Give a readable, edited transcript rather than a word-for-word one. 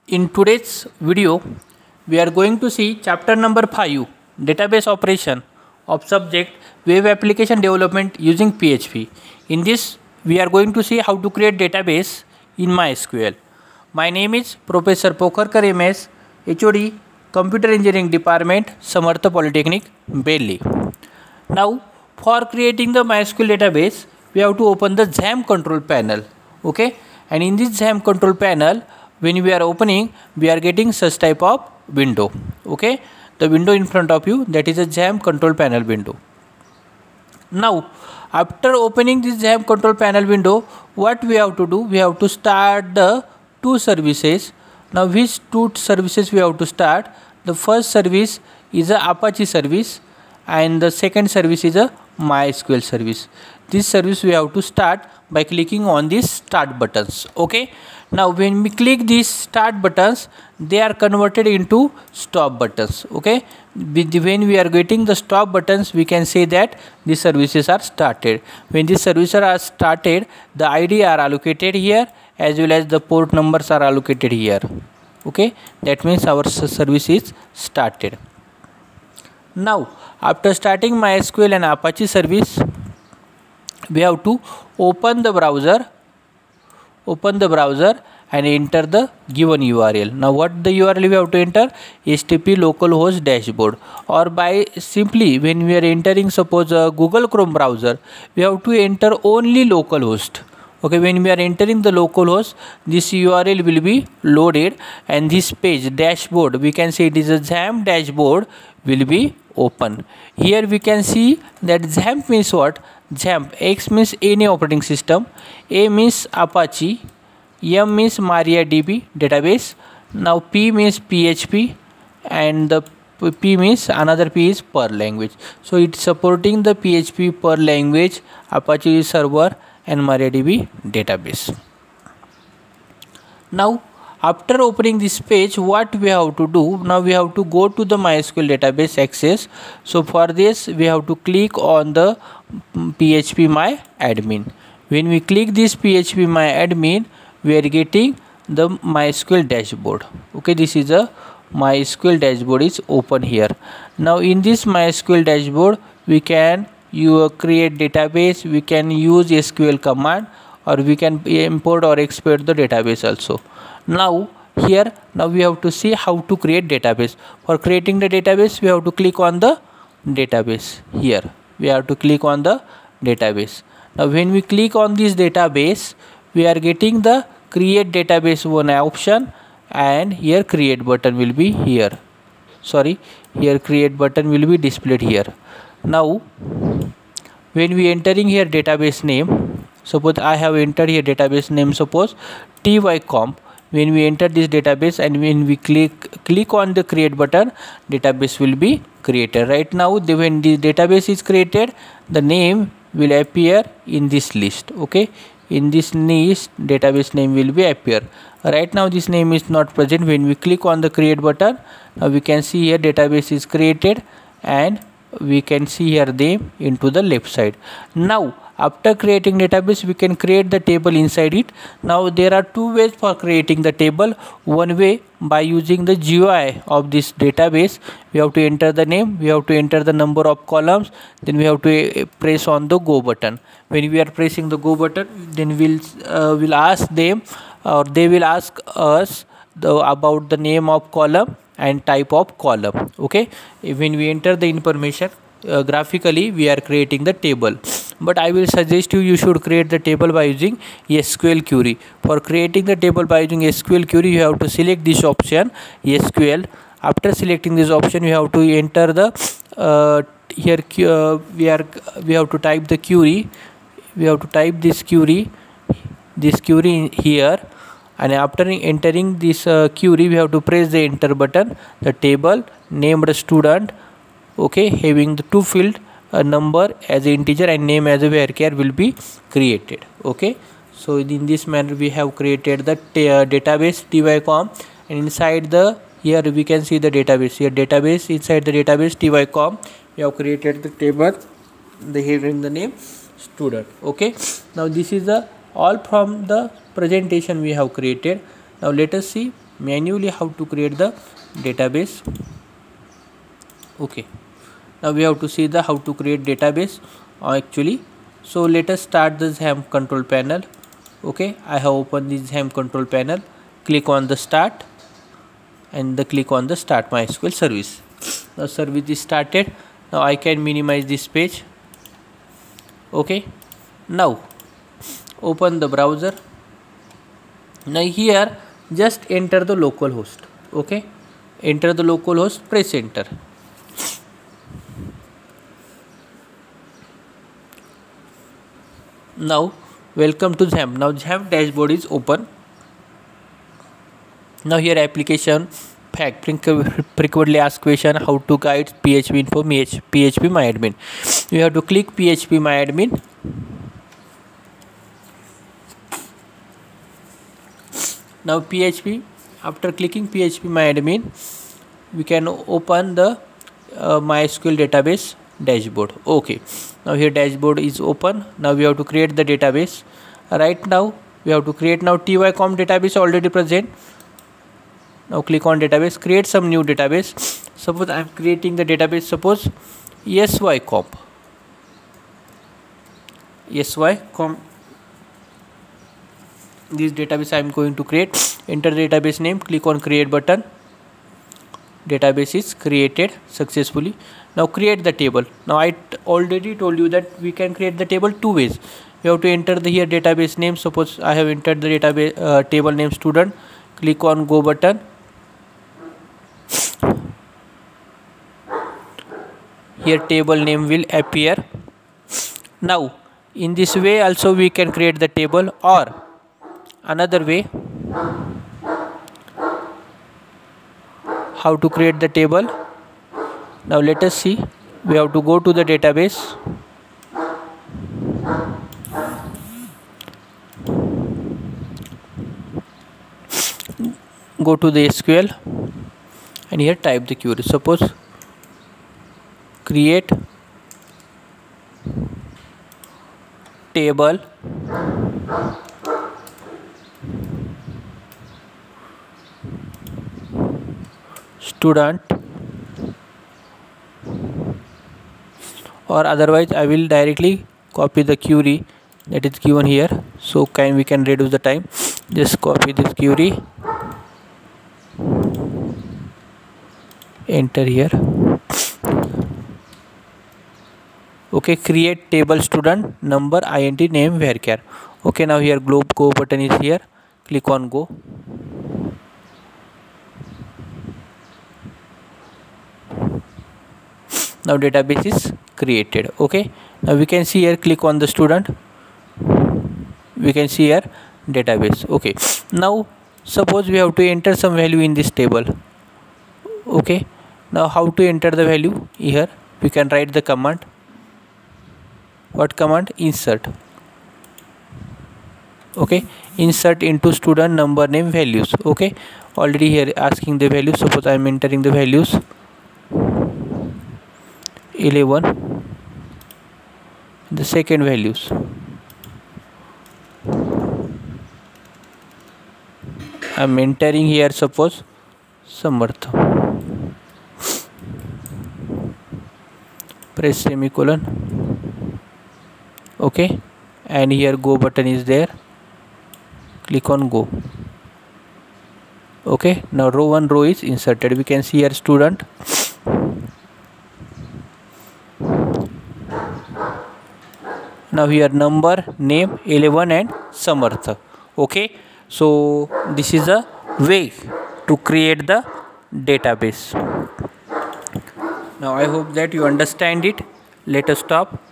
In today's video, we are going to see chapter number 5, database operation of subject web application development using PHP. In this, we are going to see how to create database in MySQL. My name is Professor Pokharkar MS, HOD, Computer Engineering Department, Samartha Polytechnic, Delhi. Now, for creating the MySQL database, we have to open the XAMPP control panel. Okay, and in this XAMPP control panel, when we are opening, we are getting such type of window. Okay, the window in front of you, that is a XAMPP control panel window. Now, after opening this XAMPP control panel window, what we have to do? We have to start the two services. Now, which two services we have to start? The first service is a Apache service, and the second service is a MySQL service. This service we have to start by clicking on these start buttons. Okay, now when we click these start buttons, they are converted into stop buttons. Okay, when we are getting the stop buttons, we can say that these services are started. When these services are started, the ID are allocated here as well as the port numbers are allocated here. Okay, that means our service is started. Now, after starting MySQL and Apache service, we have to open the browser and enter the given URL. Now, what the URL we have to enter? HTTP localhost dashboard, or by simply when we are entering, suppose a Google Chrome browser, we have to enter only localhost. Okay, when we are entering the localhost, this URL will be loaded, and this page dashboard, we can say it is a XAMPP dashboard, will be open. Here we can see that XAMPP means what? XAMPP, X means any operating system, A means Apache, M means MariaDB database. Now P means PHP, and the P means another P is Perl language. So it's supporting the PHP, Perl language, Apache server, and MariaDB database. Now, after opening this page, what we have to do? Now we have to go to the MySQL database access. So for this, we have to click on the PHP My Admin. When we click this PHP My Admin, we are getting the MySQL dashboard. Okay, this is a MySQL dashboard is open here. Now in this MySQL dashboard, we can create database, we can use SQL command, or we can import or export the database also. Now here, now we have to see how to create database. For creating the database, we have to click on the database. Here we have to click on the database. Now when we click on this database, we are getting the create database one option, and here create button will be here. Sorry, here create button will be displayed here. Now when we entering here database name, suppose I have entered here database name, suppose tycomp. When we enter this database and when we click on the create button, database will be created. Right now, when the database is created, the name will appear in this list. Okay, in this list, database name will be appear. Right now, this name is not present. When we click on the create button, now we can see here database is created, and we can see here name into the left side. Now after creating database, we can create the table inside it. Now there are two ways for creating the table. One way, by using the GUI of this database, we have to enter the name, we have to enter the number of columns, then we have to press on the go button. When we are pressing the go button, then we'll ask them, or they will ask us about the name of column and type of column. Okay, when we enter the information, graphically we are creating the table. But I will suggest you should create the table by using SQL query. For creating the table by using SQL query, you have to select this option SQL. After selecting this option, you have to enter the here we have to type the query. We have to type this query here, and after entering this query, we have to press the enter button. The table named student, okay, having the two field, a number as an integer and name as a varchar will be created. Okay, so in this manner we have created the database tycomp, and inside the here we can see the database. Here database, inside the database tycomp, we have created the table, the having the name student. Okay, now this is the all from the presentation we have created. Now let us see manually how to create the database. Okay, now we have to see the how to create database actually. So let us start the XAMPP control panel. Okay, I have opened the XAMPP control panel. Click on the start and click on the start MySQL service. Now service is started. Now I can minimize this page. Okay, now open the browser. Now here just enter the localhost. Okay, enter the localhost, press enter. Now welcome to XAMPP. Now XAMPP dashboard is open. Now here application fact frequently asked question, how to guide PHP info PHP MyAdmin. You have to click PHP MyAdmin. Now PHP, after clicking PHP MyAdmin, we can open the MySQL database dashboard. Okay, now here dashboard is open. Now we have to create the database. Right now we have to create now tycom database already present. Now click on database, create some new database. Suppose I am creating the database, suppose sycomp. This database I am going to create. Enter the database name, click on create button. Database is created successfully. Now create the table. Now I already told you that we can create the table two ways. You have to enter the here database name. Suppose I have entered the database table name student. Click on go button. Here table name will appear. Now in this way also we can create the table, or another way how to create the table. Now let us see. We have to go to the database. Go to the SQL and here type the query. Suppose create table student, or otherwise I will directly copy the query that is given here. So we can reduce the time. Just copy this query, enter here. Okay, create table student number int name varchar. Okay, now here go button is here. Click on go. Now database is created. Okay, now we can see here, click on the student, we can see here database. Okay, now suppose we have to enter some value in this table. Okay, now how to enter the value? Here we can write the command. What command? Insert. Okay, insert into student number name values. Okay, already here asking the values. Suppose I am entering the values 11, the second values. I am entering here suppose Samarth. Press semicolon. Okay, and here go button is there. Click on go. Okay, now one row is inserted. We can see here student. Now here number, name 11 and Samarth. Okay, so this is a way to create the database. Now I hope that you understand it. Let us stop.